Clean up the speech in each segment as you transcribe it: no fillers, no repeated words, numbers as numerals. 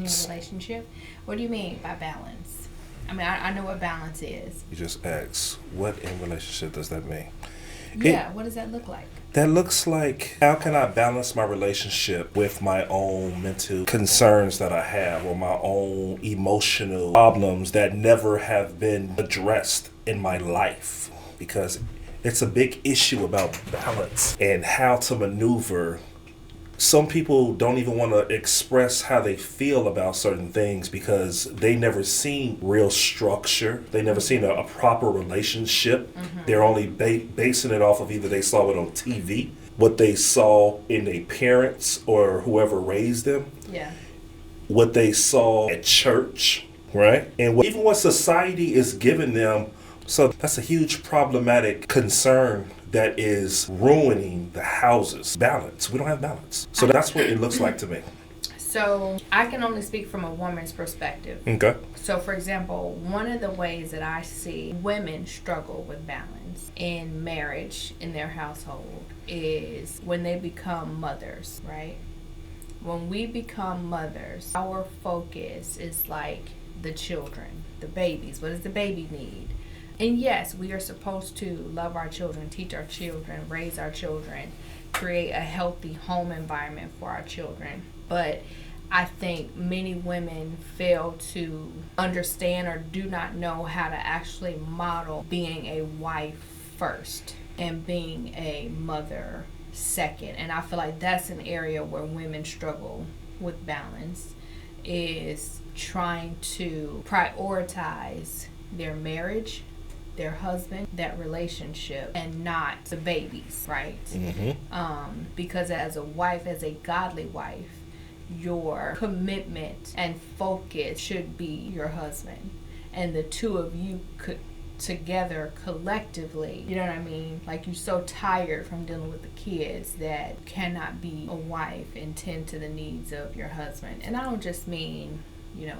your relationship. What do you mean by balance? I mean, I know what balance is. You just asked, what in relationship does that mean? Yeah, what does that look like? That looks like, how can I balance my relationship with my own mental concerns that I have, or my own emotional problems that never have been addressed in my life? Because it's a big issue about balance and how to maneuver. Some people don't even want to express how they feel about certain things because they never seen real structure. They never seen a proper relationship. They're only basing it off of either they saw it on TV, what they saw in their parents or whoever raised them, Yeah. what they saw at church, right? And even what society is giving them. So that's a huge problematic concern that is ruining the houses. Balance. We don't have balance. So that's what it looks like to me. So I can only speak from a woman's perspective. Okay. So, for example, one of the ways that I see women struggle with balance in marriage, in their household, is when they become mothers, right? When we become mothers, our focus is like the children, the babies. What does the baby need? And yes, we are supposed to love our children, teach our children, raise our children, create a healthy home environment for our children. But I think many women fail to understand or do not know how to actually model being a wife first and being a mother second. And I feel like that's an area where women struggle with balance, is trying to prioritize their marriage, their husband, that relationship, and not the babies, right? Because as a wife, as a godly wife, your commitment and focus should be your husband, and the two of you could together collectively, you know what I mean? Like, you're so tired from dealing with the kids that cannot be a wife and tend to the needs of your husband. And I don't just mean,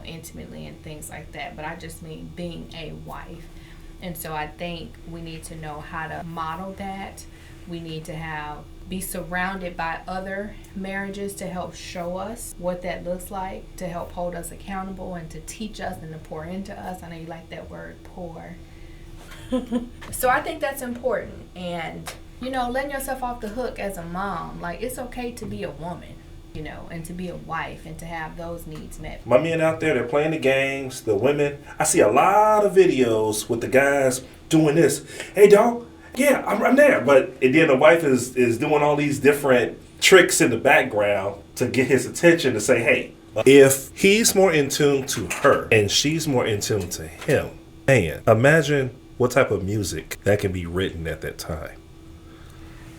intimately and things like that, but I just mean being a wife. And so I think we need to know how to model that. We need to be surrounded by other marriages to help show us what that looks like, to help hold us accountable and to teach us and to pour into us. I know you like that word, pour. So I think that's important. And, letting yourself off the hook as a mom, like, it's okay to be a woman, and to be a wife and to have those needs met. My men out there, they're playing the games, the women. I see a lot of videos with the guys doing this. Hey, dog, yeah, I'm there. And then the wife is doing all these different tricks in the background to get his attention, to say, hey, if he's more in tune to her and she's more in tune to him, man, imagine what type of music that can be written at that time.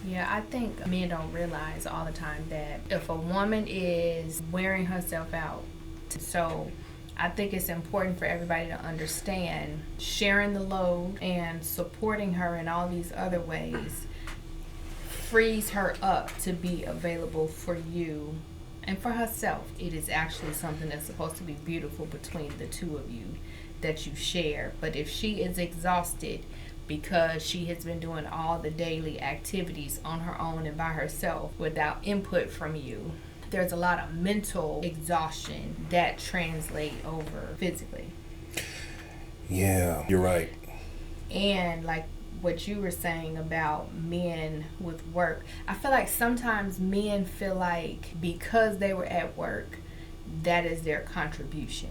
Yeah, I think men don't realize all the time that if a woman is wearing herself out, so I think it's important for everybody to understand sharing the load and supporting her in all these other ways frees her up to be available for you and for herself. It is actually something that's supposed to be beautiful between the two of you that you share. But if she is exhausted because she has been doing all the daily activities on her own and by herself without input from you, there's a lot of mental exhaustion that translate over physically. Yeah, you're right. And like what you were saying about men with work, I feel like sometimes men feel like because they were at work, that is their contribution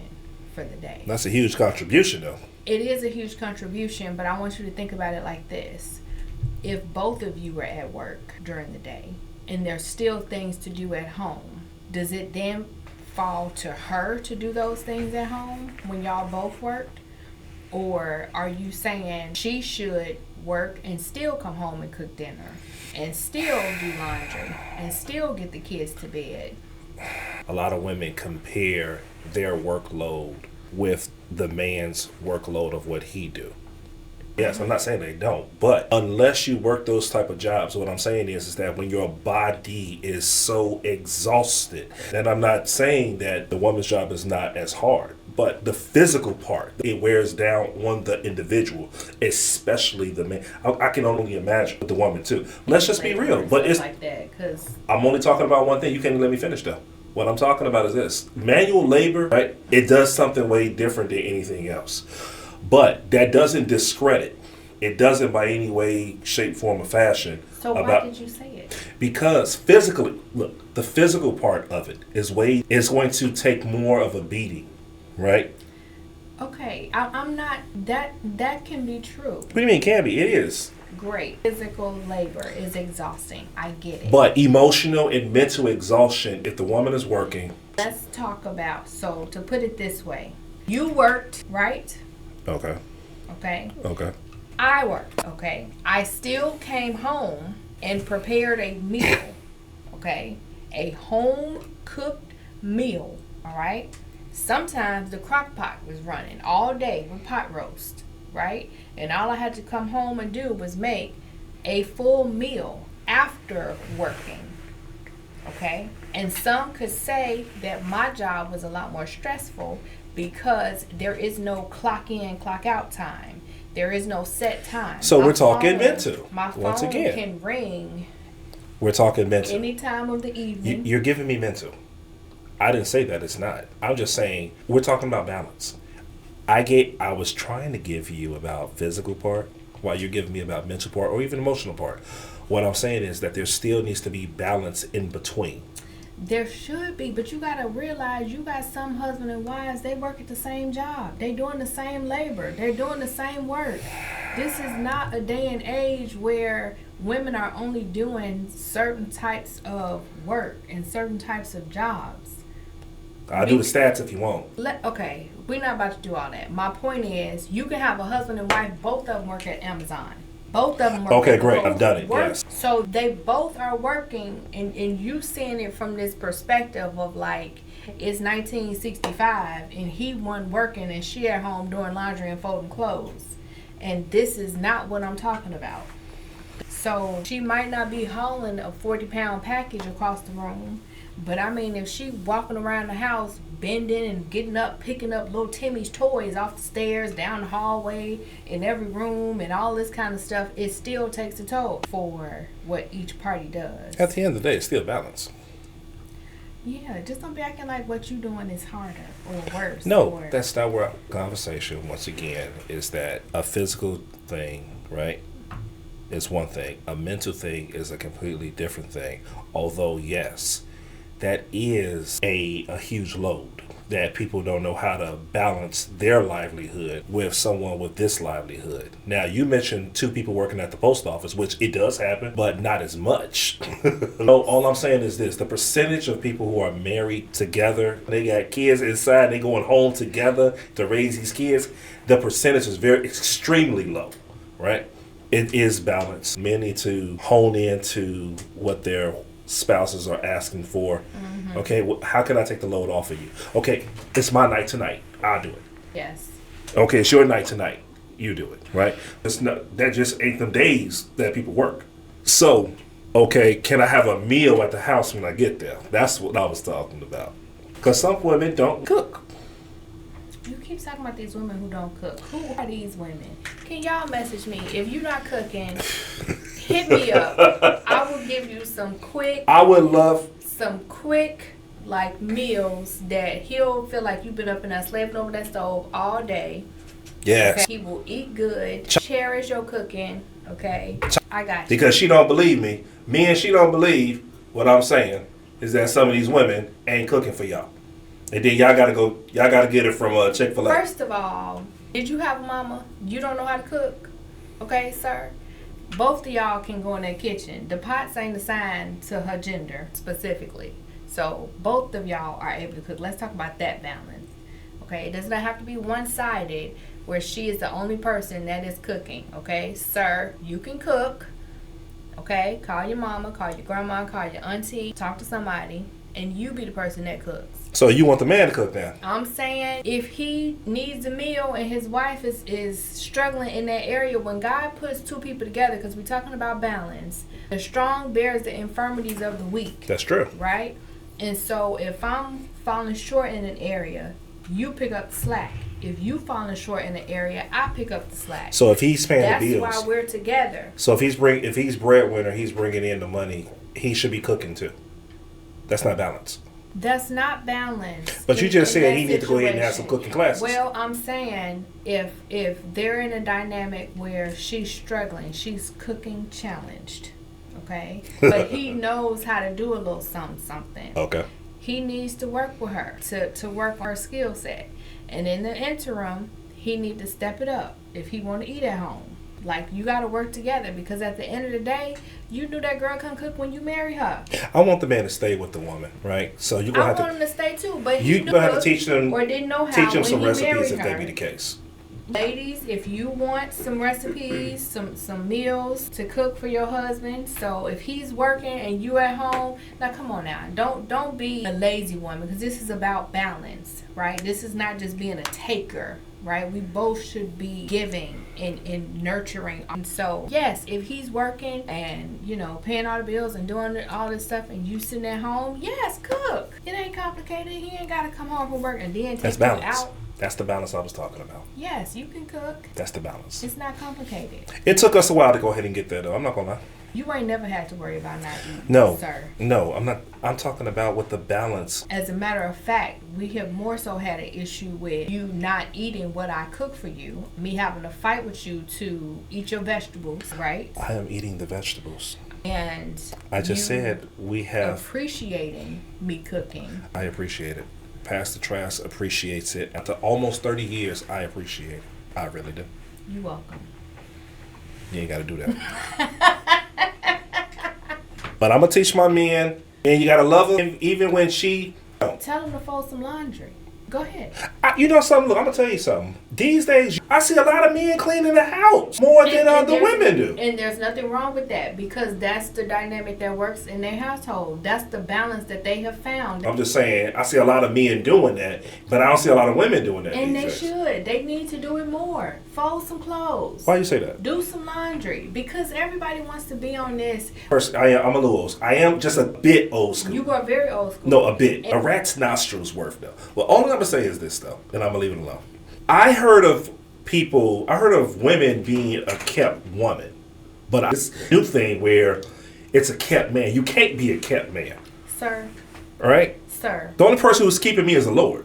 for the day. That's a huge contribution, though. It is a huge contribution, but I want you to think about it like this. If both of you were at work during the day and there's still things to do at home, does it then fall to her to do those things at home when y'all both worked? Or are you saying she should work and still come home and cook dinner and still do laundry and still get the kids to bed? A lot of women compare their workload with the man's workload of what he do. Yes, I'm not saying they don't, but unless you work those type of jobs, what I'm saying is that when your body is so exhausted, and I'm not saying that the woman's job is not as hard, but the physical part, it wears down on the individual, especially the man. I can only imagine with the woman too. Let's just be real. But it's like that, 'cause I'm only talking about one thing. You can't let me finish though. What I'm talking about is this. Manual labor, right? It does something way different than anything else. But that doesn't discredit. It doesn't by any way, shape, form, or fashion. So why did you say it? Because physically, look, the physical part of it is going to take more of a beating, right? Okay, I'm not, that can be true. What do you mean can be? It is. Great. Physical labor is exhausting. I get it. But emotional and mental exhaustion, if the woman is working. Let's talk about, so to put it this way, you worked, right? Okay. Okay. Okay. I worked, okay? I still came home and prepared a meal, okay? A home-cooked meal, all right? Sometimes the crock pot was running all day with pot roast, right? And all I had to come home and do was make a full meal after working, okay? And some could say that my job was a lot more stressful because there is no clock in, clock out time. There is no set time. So we're talking mental. My phone once again can ring we're talking mental. any time of the evening. You're giving me mental. I didn't say that. It's not. I'm just saying we're talking about balance. I was trying to give you about physical part while you're giving me about mental part or even emotional part. What I'm saying is that there still needs to be balance in between. There should be, but you gotta realize you got some husband and wives, they work at the same job. They doing the same labor. They're doing the same work. This is not a day and age where women are only doing certain types of work and certain types of jobs. I'll do the stats if you want. Okay, we're not about to do all that. My point is, you can have a husband and wife, both of them work at Amazon. Both of them work. Okay, great. I've done it. Yes. So they both are working, and you seeing it from this perspective of like, it's 1965, and he wasn't working, and she at home doing laundry and folding clothes. And this is not what I'm talking about. So she might not be hauling a 40-pound package across the room, but I mean, if she walking around the house, bending and getting up, picking up little Timmy's toys off the stairs, down the hallway, in every room, and all this kind of stuff, it still takes a toll for what each party does. At the end of the day, it's still balance. Yeah, just don't be acting like what you doing is harder or worse. No, that's not where our conversation, once again, is that a physical thing, right, is one thing. A mental thing is a completely different thing. Although, yes, that is a huge load that people don't know how to balance their livelihood with someone with this livelihood. Now, you mentioned two people working at the post office, which it does happen, but not as much. No, all I'm saying is this. The percentage of people who are married together, they got kids inside, they going home together to raise these kids, the percentage is extremely low, right? It is balanced. Men need to hone into what their spouses are asking for. Mm-hmm. Okay, how can I take the load off of you? Okay, it's my night tonight. I'll do it. Yes. Okay, it's your night tonight. You do it, right? That just ain't them days that people work. So, okay, can I have a meal at the house when I get there? That's what I was talking about. Because some women don't cook. You keep talking about these women who don't cook. Who are these women? Can y'all message me? If you're not cooking, hit me up. I will give you some quick. I would love some quick like meals that he'll feel like you've been up in there slaving over that stove all day. Yes. Okay? He will eat good. Cherish your cooking. Okay. I got you. Because she don't believe me. Me and she don't believe what I'm saying is that some of these women ain't cooking for y'all. And then y'all gotta get it from Chick-fil-A. First of all, did you have a mama? You don't know how to cook? Okay, sir? Both of y'all can go in that kitchen. The pots ain't assigned to her gender specifically. So both of y'all are able to cook. Let's talk about that balance. Okay, it does not have to be one-sided where she is the only person that is cooking. Okay, sir, you can cook. Okay, call your mama, call your grandma, call your auntie, talk to somebody, and you be the person that cooks. So you want the man to cook now? I'm saying if he needs a meal and his wife is struggling in that area, when God puts two people together, because we're talking about balance, the strong bears the infirmities of the weak. That's true. Right? And so if I'm falling short in an area, you pick up the slack. If you falling short in an area, I pick up the slack. So if he's paying the bills. That's why we're together. So if he's breadwinner, he's bringing in the money, he should be cooking too. That's not balance. That's not balanced. But you just in said that he need to go ahead and have some situation. cooking classes. Well, I'm saying if they're in a dynamic where she's struggling, she's cooking challenged, okay? But he knows how to do a little something. Okay. He needs to work with her to work on her skill set. And in the interim, he need to step it up if he want to eat at home. Like, you got to work together, because at the end of the day, you knew that girl couldn't cook when you marry her. I want the man to stay with the woman, right? So you're I gonna want him to stay too, but you he gonna have to cooked teach them or didn't know how teach them when some he recipes married if her. that be the case. Ladies, if you want some recipes, some meals to cook for your husband, so if he's working and you at home, now come on now, don't be a lazy woman, because this is about balance, right? This is not just being a taker, right? We both should be giving and nurturing. And so yes, if he's working and, you know, paying all the bills and doing all this stuff, and you sitting at home, yes, cook. It ain't complicated. He ain't gotta come home from work and then That's take you balance. out. That's the balance I was talking about. Yes, you can cook. That's the balance. It's not complicated. It took us a while to go ahead and get there, though. I'm not gonna lie. You ain't never had to worry about not eating, No, sir. no, I'm not. I'm talking about with the balance. As a matter of fact, we have more so had an issue with you not eating what I cook for you, me having to fight with you to eat your vegetables, right? I am eating the vegetables. And I just you said we have. appreciating me cooking. I appreciate it. Pastor Trask appreciates it. After almost 30 years, I appreciate it. I really do. You're welcome. You ain't got to do that. But I'm gonna teach my men, and you gotta love them even when she. Tell him to fold some laundry. Go ahead. You know something? Look, I'm gonna tell you something. These days, I see a lot of men cleaning the house more than the there's- women do. And there's nothing wrong with that, because that's the dynamic that works in their household. That's the balance that they have found. I'm just saying, I see a lot of men doing that, but I don't see a lot of women doing that. And they these days. should. They need to do it more. Fold some clothes. Why you say that? Do some laundry, because everybody wants to be on this. First, I'm a little old. I am just a bit old school. You are very old school. No, a bit. A rat's nostrils worth, though. Well, all I'm gonna say is this, though, and I'm gonna leave it alone. I heard of women being a kept woman, but this new thing where it's a kept man. You can't be a kept man, Sir, all right? sir, The only person who's keeping me is the Lord.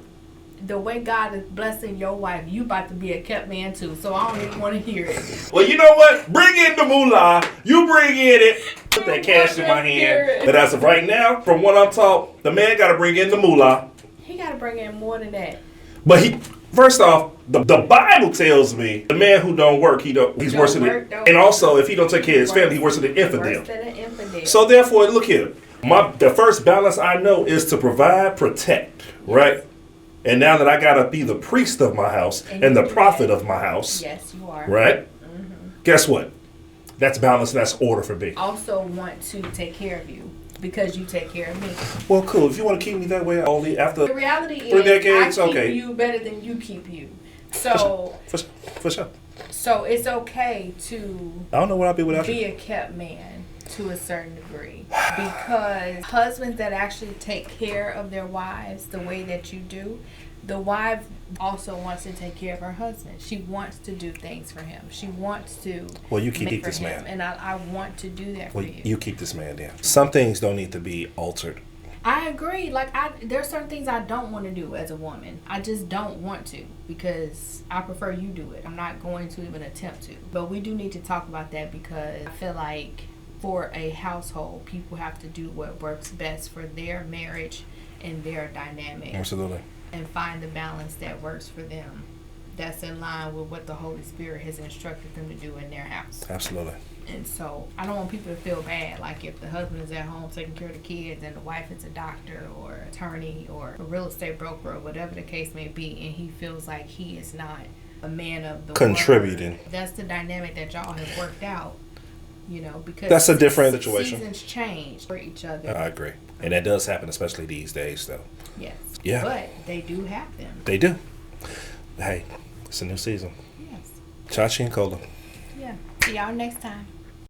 the way God is blessing your wife, you about to be a kept man too, so I don't even want to hear it. Well, you know what? Bring in the moolah. You bring in it. Put that cash in my hand. But as of right now, from what I'm taught, the man got to bring in the moolah. He got to bring in more than that. But first off, the Bible tells me the man who don't work, he's worse than it. And also, if he don't take care of his family, he's worse than an infidel. Worse than an infidel. So therefore, look here. The first balance I know is to provide, protect, right? And now that I gotta be the priest of my house and the prophet of my house, yes, you are. right? Guess what? That's balance and that's order for me. Also want to take care of you, because you take care of me. Well, cool. If you want to keep me that way, only after The reality is, 3 decades, I keep okay. you better than you keep you. So, for sure. so it's okay to I don't know where I'd be without be you. a kept man to a certain degree, because husbands that actually take care of their wives the way that you do, the wife also wants to take care of her husband. She wants to do things for him. She wants to Well, you keep make for this him, man. and I want to do that Well, for you. you keep this man down. Some things don't need to be altered. I agree. Like, there's certain things I don't want to do as a woman. I just don't want to, because I prefer you do it. I'm not going to even attempt to. But we do need to talk about that, because I feel like for a household, people have to do what works best for their marriage and their dynamic, Absolutely. and find the balance that works for them, that's in line with what the Holy Spirit has instructed them to do in their house. Absolutely. And so I don't want people to feel bad, like if the husband is at home taking care of the kids and the wife is a doctor or attorney or a real estate broker or whatever the case may be, and he feels like he is not a man of the Contributing. word. That's the dynamic that y'all have worked out, you know, because That's a different situation. Seasons change for each other. I agree. And that does happen, especially these days, though. Yes. Yeah. But they do have them. They do. Hey, it's a new season. Yes. Chachi and Cola. Yeah. See y'all next time.